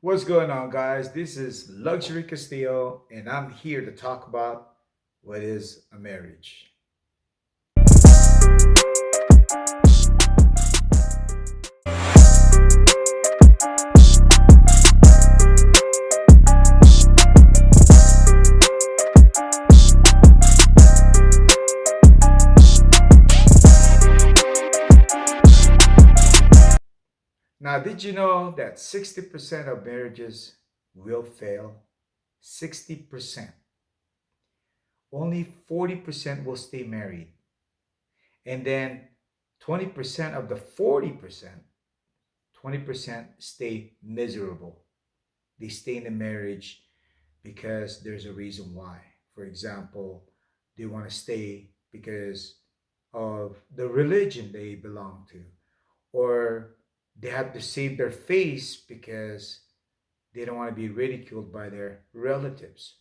What's going on, guys? This is Luxurie Castillo, and I'm here to talk about what is a marriage. Now, did you know that 60% of marriages will fail? 60%. Only 40% will stay married. And then 20% of the 40%, 20% stay miserable. They stay in the marriage because there's a reason why. For example, they want to stay because of the religion they belong to, or they have to save their face because they don't want to be ridiculed by their relatives,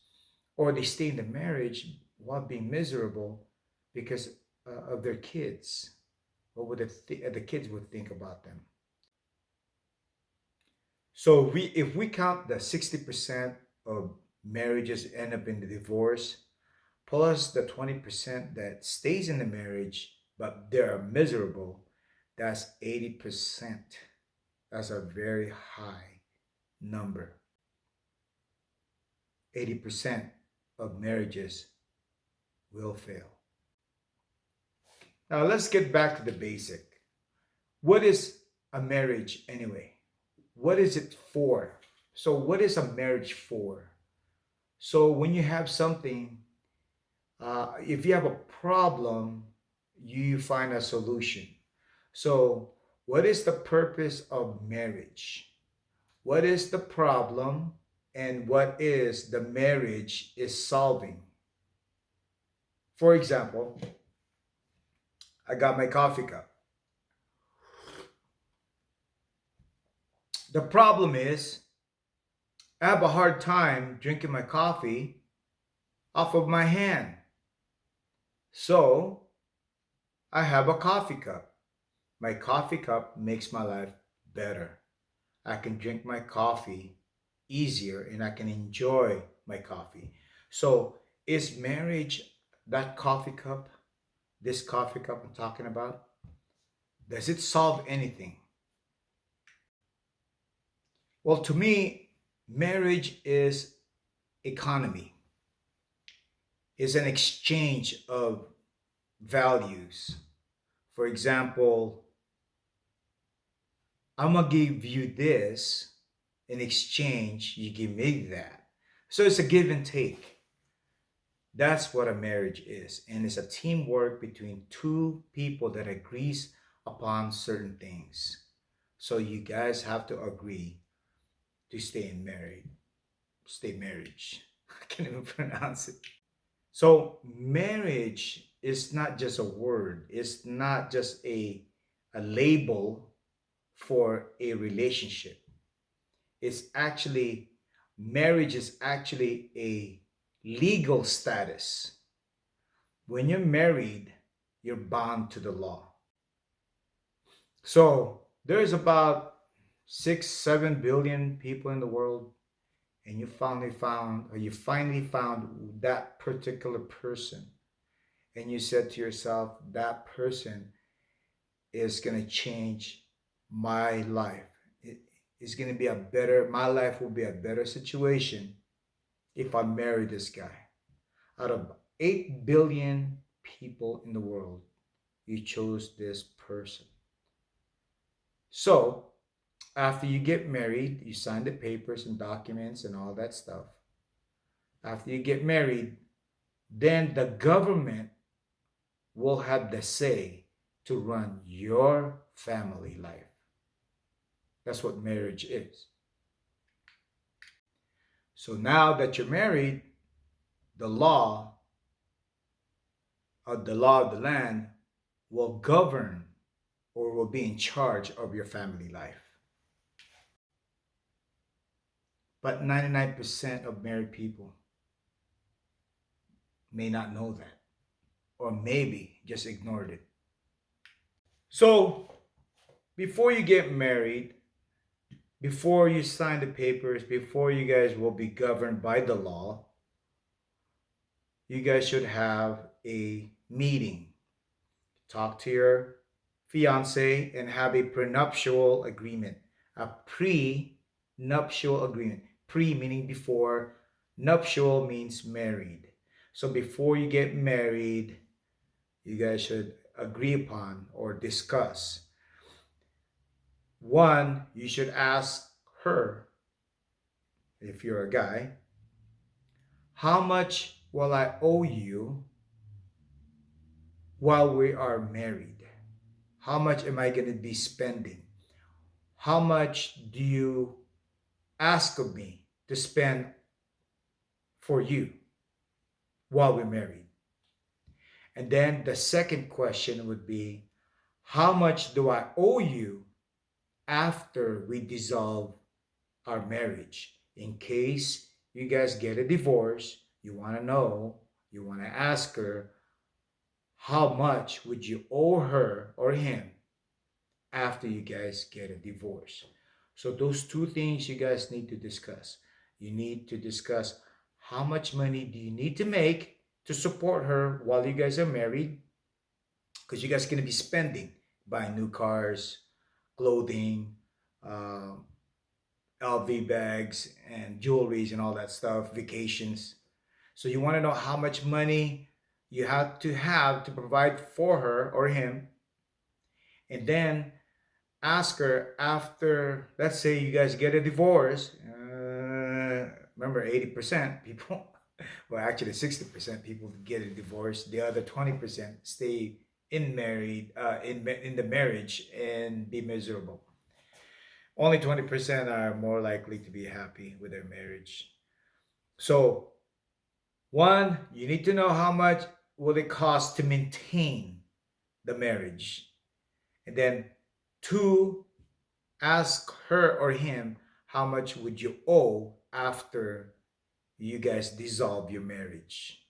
or they stay in the marriage while being miserable because of their kids. What would the kids would think about them? So if we count the 60% of marriages end up in the divorce, plus the 20% that stays in the marriage but they're miserable, that's 80%. That's a very high number. 80% of marriages will fail. Now let's get back to the basic. What is a marriage anyway? What is it for? So what is a marriage for? So when you have something, if you have a problem, you find a solution. So what is the purpose of marriage? What is the problem and what is the marriage is solving? For example, I got my coffee cup. The problem is I have a hard time drinking my coffee off of my hand. So I have a coffee cup. My coffee cup makes my life better. I can drink my coffee easier and I can enjoy my coffee. So is marriage that coffee cup, this coffee cup I'm talking about? Does it solve anything? Well, to me, marriage is economy, is an exchange of values. For example, I'm gonna give you this in exchange, you give me that. So it's a give and take. That's what a marriage is. And it's a teamwork between two people that agrees upon certain things. So you guys have to agree to stay marriage. I can't even pronounce it. So marriage is not just a word. It's not just a label for a relationship. It's actually, marriage is actually a legal status. When you're married, you're bound to the law. So there's about 6, 7 billion people in the world, and you finally found that particular person, and you said to yourself, that person is going to change my life. It is going to be my life will be a better situation if I marry this guy. Out of 8 billion people in the world, you chose this person. So after you get married, you sign the papers and documents and all that stuff. After you get married, then the government will have the say to run your family life. That's what marriage is. So now that you're married, the law of the land will govern or will be in charge of your family life. But 99% of married people may not know that, or maybe just ignored it. So before you get married, before you sign the papers, before you guys will be governed by the law, you guys should have a meeting. Talk to your fiance and have a prenuptial agreement. A pre-nuptial agreement. Pre meaning before, nuptial means married. So before you get married, you guys should agree upon or discuss. One, you should ask her, if you're a guy, how much will I owe you while we are married? How much am I going to be spending? How much do you ask of me to spend for you while we're married? And then the second question would be, how much do I owe you after we dissolve our marriage? In case you guys get a divorce, you want to know, you want to ask her, how much would you owe her or him after you guys get a divorce? So those two things you guys need to discuss. You need to discuss how much money do you need to make to support her while you guys are married, because you guys are going to be spending, buying new cars, clothing, LV bags and jewelries and all that stuff, vacations. So you want to know how much money you have to provide for her or him. And then ask her after, let's say you guys get a divorce. Remember, 80% people, well, actually 60% people get a divorce. The other 20% stay in the marriage and be miserable. Only 20% are more likely to be happy with their marriage. So, one, you need to know how much will it cost to maintain the marriage. And then two, ask her or him, how much would you owe after you guys dissolve your marriage?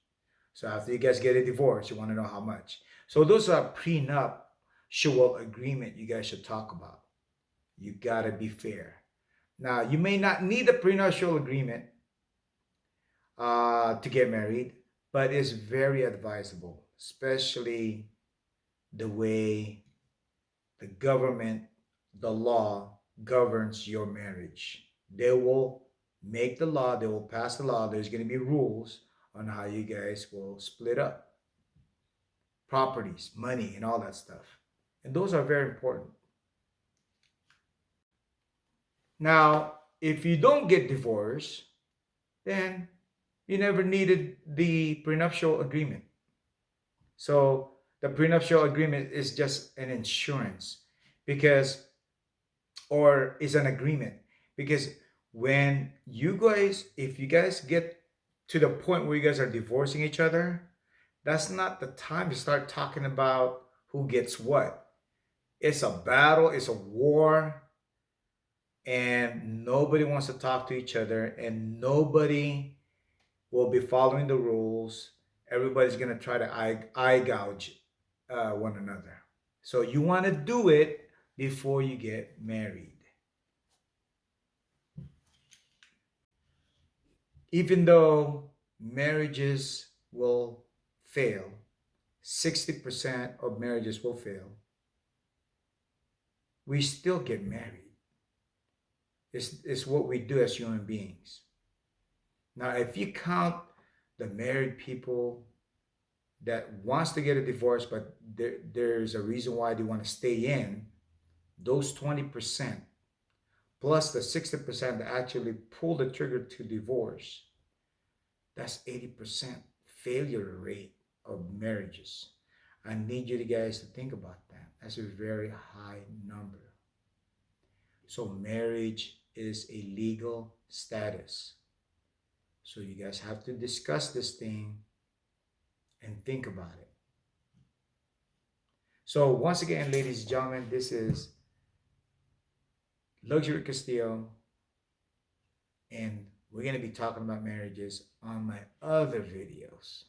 So after you guys get a divorce, you want to know how much. So those are prenuptial agreement you guys should talk about. You gotta be fair. Now, you may not need a prenuptial agreement to get married, but it's very advisable, especially the way the government, the law governs your marriage. They will make the law, they will pass the law. There's going to be rules on how you guys will split up properties, money, and all that stuff. And those are very important. Now, if you don't get divorced, then you never needed the prenuptial agreement. So the prenuptial agreement is just an insurance because, or is an agreement, because when you guys, if you guys get to the point where you guys are divorcing each other, that's not the time to start talking about who gets what. It's a battle, it's a war, and nobody wants to talk to each other, and nobody will be following the rules. Everybody's going to try to eye gouge one another. So you want to do it before you get married. Even though marriages will fail, 60% of marriages will fail, we still get married. It's what we do as human beings. Now, if you count the married people that wants to get a divorce, but there's a reason why they want to stay in, those 20% plus the 60% that actually pull the trigger to divorce, that's 80% failure rate of marriages. I need you guys to think about that. That's a very high number. So marriage is a legal status. So you guys have to discuss this thing and think about it. So once again, ladies and gentlemen, this is Luxurie Castillo, and we're going to be talking about marriages on my other videos.